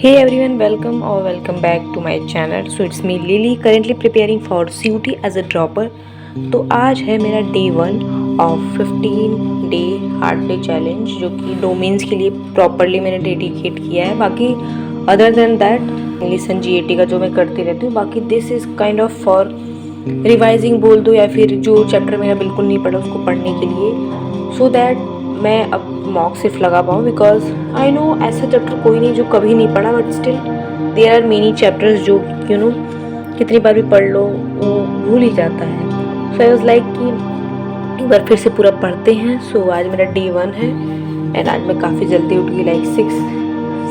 Hey everyone, welcome back to my channel. So it's me Lily, currently preparing for CUT as a dropper. तो आज है मेरा day 1 of 15 day hard day challenge, जो कि domains के लिए properly मैंने डेडिकेट किया है। बाकी other than that English and GAT का जो मैं करती रहती हूँ, बाकी this is kind of for revising बोल दो, या फिर जो चैप्टर मेरा बिल्कुल नहीं पढ़ा उसको पढ़ने के लिए, सो दैट मैं अब मॉक सिर्फ लगा पाऊँ। बिकॉज आई नो ऐसा चैप्टर कोई नहीं जो कभी नहीं पढ़ा, but still there are many chapters जो कितनी बार भी पढ़ लो वो भूल ही जाता है। सो आई वाज लाइक कि एक बार फिर से पूरा पढ़ते हैं। सो आज मेरा डे 1 है एंड आज मैं काफ़ी जल्दी उठ गई, लाइक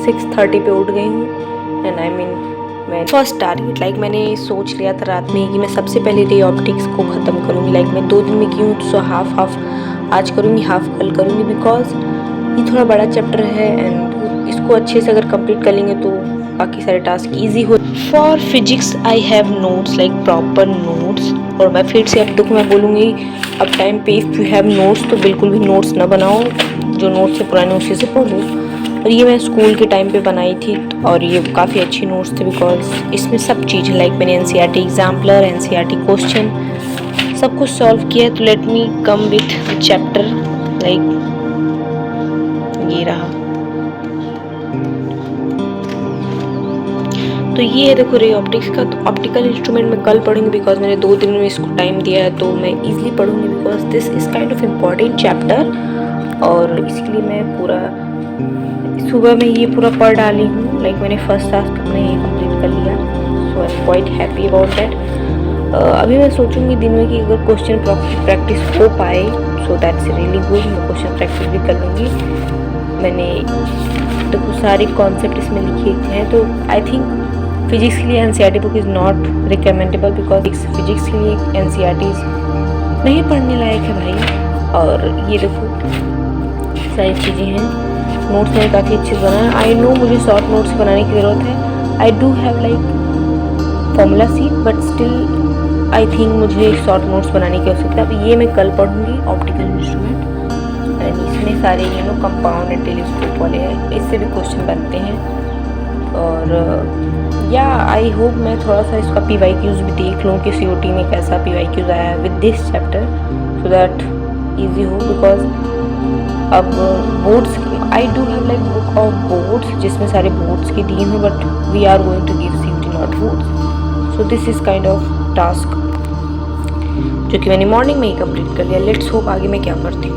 6:30 पे उठ गई हूँ। एंड आई मीन मैं फर्स्ट टारगेट मैंने सोच लिया था रात में कि मैं सबसे पहले रे ऑप्टिक्स को ख़त्म करूँगी। मैं 2 दिन में की हूँ, सो हाफ आज करूँगी, हाफ कल करूँगी, बिकॉज ये थोड़ा बड़ा चैप्टर है एंड इसको अच्छे से अगर कंप्लीट कर लेंगे तो बाकी सारे टास्क इजी हो। For physics I have notes, proper notes. और मैं फिर से अब देखो मैं बोलूँगी अब टाइम पे, इफ़ यू हैव नोट्स तो बिल्कुल भी नोट्स ना बनाओ, जो नोट्स है पुराने उसी से पढ़ो। और ये मैं स्कूल के टाइम पे बनाई थी और ये काफ़ी अच्छी नोट्स थे, बिकॉज इसमें सब चीज़ मैंने NCERT एग्जाम्पलर, NCERT क्वेश्चन सब कुछ सॉल्व किया है। तो let me come with chapter, ये रहा। तो ये है देखो रे ऑप्टिक्स का। तो ऑप्टिकल इंस्ट्रूमेंट में कल पढ़ूंगी, बिकॉज मैंने 2 दिन में इसको टाइम दिया है, तो मैं इजीली पढ़ूंगी, because this is kind of important chapter. और इसके लिए मैं पूरा सुबह में ये पूरा पढ़ डाली हूँ। मैंने फर्स्ट टास्क अपने ये कंप्लीट कर लिया, so I am quite happy about that. अभी मैं सोचूंगी दिन में कि अगर क्वेश्चन प्रैक्टिस हो पाए सो दैट्स रियली गुड। मैं क्वेश्चन प्रैक्टिस भी कर लूँगी। मैंने देखो सारे कॉन्सेप्ट इसमें लिखे हैं, तो आई थिंक फिजिक्स के लिए NCERT book is not recommendable, because physics के लिए NCERT नहीं पढ़ने लायक है भाई। और ये देखो सारी चीज़ें हैं। नोट्स मैंने काफ़ी अच्छे से बनाया। आई नो मुझे शॉर्ट नोट्स बनाने की ज़रूरत है। आई do have formula sheet, but still I think मुझे शॉर्ट नोट्स बनाने की आवश्यकता है। अब ये मैं कल पढ़ूंगी ऑप्टिकल इंस्ट्रूमेंट, एंड इसमें सारे कंपाउंड एंड टेलीस्कोप वाले हैं, इससे भी क्वेश्चन बनते हैं। और या आई होप मैं थोड़ा सा इसका PYQs भी देख लूँ कि COT में कैसा PYQs आया है with this chapter, so that easy हो। बिकॉज अब boards I do have book of boards, जिसमें सारे बोर्ड्स की दी हैं, but we are going to give COT not boards. So this is kind of task जो कि मैंने मॉर्निंग में ही कंप्लीट कर लिया। लेट्स होप आगे मैं क्या करती हूँ।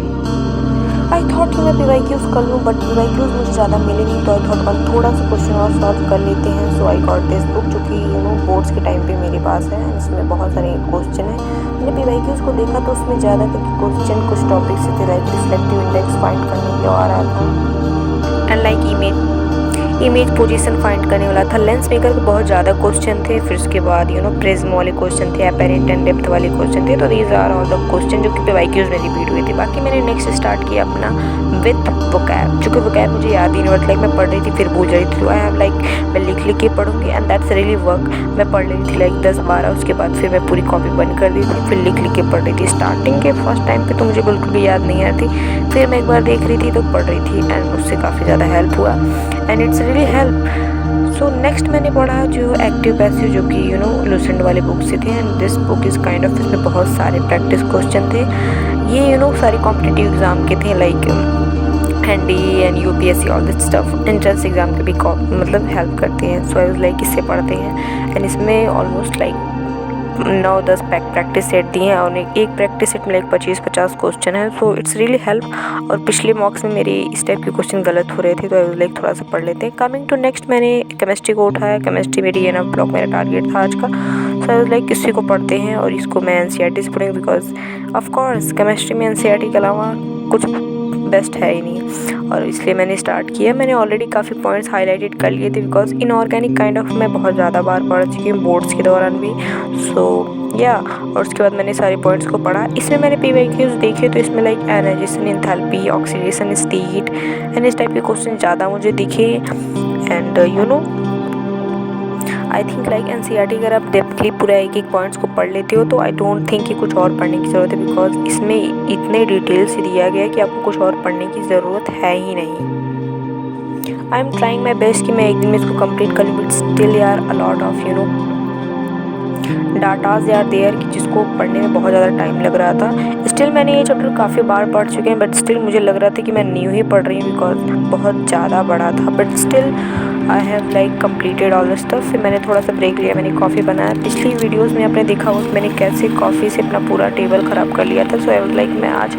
आई थॉट कि मैं PYQs कर लूँ, बट PYQs मुझे ज़्यादा मिले नहीं, तो आई थॉट अपन थोड़ा सा क्वेश्चन और सॉल्व कर लेते हैं। सो आई गॉट दिस बुक, जो कि बोर्ड्स के टाइम पे मेरे पास है। इसमें बहुत सारे क्वेश्चन हैं। मैंने PYQs को देखा तो उसमें ज़्यादा करके क्वेश्चन कुछ टॉपिक से थे, रिफ्लेक्टिव इंडेक्स फाइंड करने के आ रहा था, एंड इमेज पोजीशन फाइंड करने वाला था। लेंस मेकर के बहुत ज़्यादा क्वेश्चन थे। फिर उसके बाद प्रिज्म वाले क्वेश्चन थे, अपेरेंट एंड डेप्थ वाले क्वेश्चन थे। तो these are all the question जो कि PYQs में रिपीट हुए थे। बाकी मैंने नेक्स्ट स्टार्ट किया अपना विथ वोकैब, जो कि वोकैब मुझे याद ही नहीं, बट मैं पढ़ रही थी फिर भूल रही थी। तो आई हैव मैं लिख के पढ़ूंगी, एंड दैट्स रियली वर्क। मैं पढ़ रही थी 10-12, उसके बाद फिर मैं पूरी कॉपी बंद कर दी थी, फिर लिख के पढ़ रही थी। स्टार्टिंग के फर्स्ट टाइम पे तो मुझे बिल्कुल भी याद नहीं आ रही थी, फिर मैं एक बार देख रही थी तो पढ़ रही थी, एंड उससे काफ़ी ज़्यादा हेल्प हुआ, and it's really help. So next मैंने पढ़ा जो एक्टिव पैसिव, जो कि लूसेंट वाले बुक से थे, and this book is kind of, इसमें बहुत सारे प्रैक्टिस क्वेश्चन थे। ये सारे कॉम्पिटिटिव एग्ज़ाम के थे, ND and UPSC all this stuff. Entrance exam के भी हेल्प करते हैं। सो आई वाज इससे पढ़ते हैं, एंड इसमें ऑलमोस्ट 9-10 प्रैक्टिस सेट दिए हैं, और एक प्रैक्टिस सेट में 25-50 क्वेश्चन है। So it's really help. और पिछले मॉक्स में मेरे इस टाइप के क्वेश्चन गलत हो रहे थे, तो आई थोड़ा सा पढ़ लेते हैं। कमिंग टू नेक्स्ट, मैंने केमिस्ट्री को उठाया। केमिस्ट्री मेरी ब्लॉक मेरा टारगेट था आज का। सो आई वाज किसी को पढ़ते हैं, और इसको मैं NCERT से पढ़ूँगी, बिकॉज ऑफकोर्स केमिस्ट्री में NCERT के अलावा कुछ बेस्ट है ही नहीं। और इसलिए मैंने स्टार्ट किया। मैंने ऑलरेडी काफ़ी पॉइंट्स हाईलाइटेड कर लिए थे, बिकॉज इनऑर्गेनिक काइंड ऑफ मैं बहुत ज़्यादा बार पढ़ चुकी हूँ बोर्ड्स के दौरान भी। सो या और उसके बाद मैंने सारे पॉइंट्स को पढ़ा। इसमें मैंने PYQs देखे, तो इसमें एनर्जेशन, एंथैल्पी, ऑक्सीडेशन स्टेट, एंड इस टाइप के क्वेश्चन ज़्यादा मुझे दिखे। एंड आई थिंक NCERT अगर आप डेप्थली पूरा एक पॉइंट्स को पढ़ लेते हो, तो आई डोंट थिंक कि कुछ और पढ़ने की ज़रूरत है, बिकॉज इसमें इतने डिटेल से दिया गया है कि आपको कुछ और पढ़ने की ज़रूरत है ही नहीं। I am trying my best कि मैं एक दिन में इसको कंप्लीट कर लूँ, बट स्टिल यार अ लॉट ऑफ डाटाज यार देयर कि जिसको पढ़ने में बहुत ज़्यादा टाइम लग रहा था। स्टिल मैंने ये चैप्टर काफ़ी बार पढ़ चुके हैं, बट स्टिल मुझे लग रहा था कि मैं न्यू ही पढ़ रही हूँ बिकॉज बहुत ज़्यादा बड़ा था, but still I have like completed all the stuff. फिर मैंने थोड़ा सा ब्रेक लिया, मैंने कॉफ़ी बनाया। पिछली वीडियोज़ में आपने देखा होगा मैंने कैसे कॉफ़ी से अपना पूरा टेबल ख़राब कर लिया था। सो आई वाज लाइक मैं आज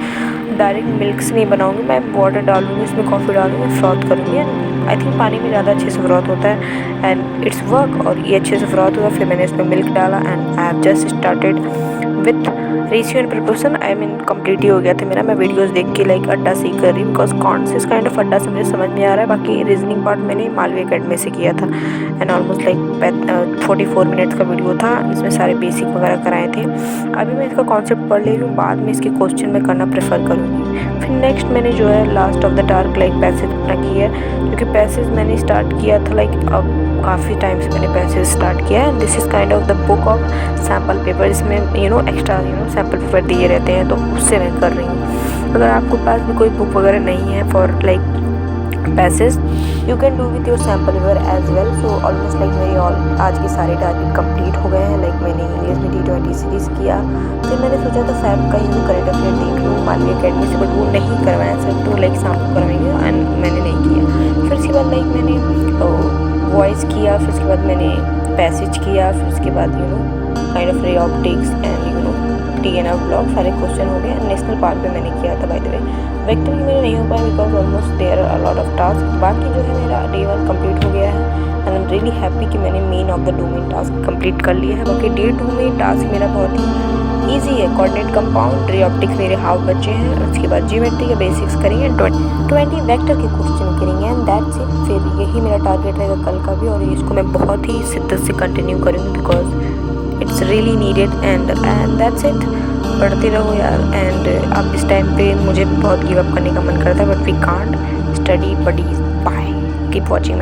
डायरेक्ट मिल्क से नहीं बनाऊँगी, मैं वाटर डालूँगी, इसमें कॉफ़ी डालूँगी, फ्रॉथ करूँगी। एंड आई थिंक पानी में ज़्यादा अच्छे से फ्रॉथ होता है एंड इट्स वर्क, और ये अच्छे से फ्रॉथ हुआ। फिर मैंने इसमें मिल्क डाला and I have just started with ratio and proportion. I mean complete ही हो गया था मेरा। मैं वीडियोस देख के लाइक अड्डा सीख कर रही हूँ बिकॉज कॉन्सेस काइंड ऑफ अड्डा से मुझे समझ में आ रहा है। बाकी रीजनिंग पार्ट मैंने मालवी अकेडमी से किया था एंड ऑलमोस्ट लाइक 44 मिनट्स का वीडियो था, इसमें सारे बेसिक वगैरह कराए थे। अभी मैं इसका कॉन्सेप्ट पढ़ ले रही हूँ, बाद में इसके क्वेश्चन में करना प्रेफर करूँगी। फिर नेक्स्ट मैंने जो है last of the dark like passage अपना किया है, क्योंकि पैसेज मैंने स्टार्ट किया था लाइक अब काफ़ी टाइम से मैंने पैसेज स्टार्ट किया है। This is kind of the book of sample paper, इसमें एक्स्ट्रा सैम्पल पेपर दिए रहते हैं, तो उससे मैं कर रही हूँ। अगर आपके पास भी कोई बुक वगैरह नहीं है for like passage, you can do with your sample paper as well. So almost like मेरी आज के सारे टारगेट कंप्लीट हो गए हैं। लाइक मैंने इंग्लिश में T20 सीरीज़ किया, फिर मैंने सोचा था फैब का करंट अफेयर देख लूँ मालवी अकेडमी से, बट वो नहीं करवाया सर, तो लाइक शाम को करवाएंगे एंड मैंने नहीं किया। फिर उसके बाद लाइक मैंने वॉइस किया, फिर उसके बाद मैंने पैसेज किया, फिर उसके बाद kind of ray optics and TNF block सारे क्वेश्चन हो गए। नेशनल पार्क पे मैंने किया था बाय द वे। वेक्टर की मेरे नहीं हो पाया because almost there are a lot of task. बाकी जो है मेरा डे 1 कंप्लीट हो गया है and I am really happy कि मैंने main of the 2 main task complete कर लिया है। बाकी डे 2 में टास्क मेरा बहुत ही ईजी है। कोऑर्डिनेट कंपाउंड, रे ऑप्टिक्स मेरे हाफ बच्चे हैं, उसके बाद ज्योमेट्री के बेसिक्स करेंगे, 20 वेक्टर के क्वेश्चन करेंगे एंड दैट्स इट। फिर यही मेरा टारगेट रहेगा कल का भी, और इसको मैं बहुत ही शिद्दत से कंटिन्यू करूँगी because it's really needed and that's it. पढ़ते रहो यार। एंड अब इस टाइम पे मुझे बहुत गिव अप करने का मन करता है, but we can't. Study buddies, bye, keep watching my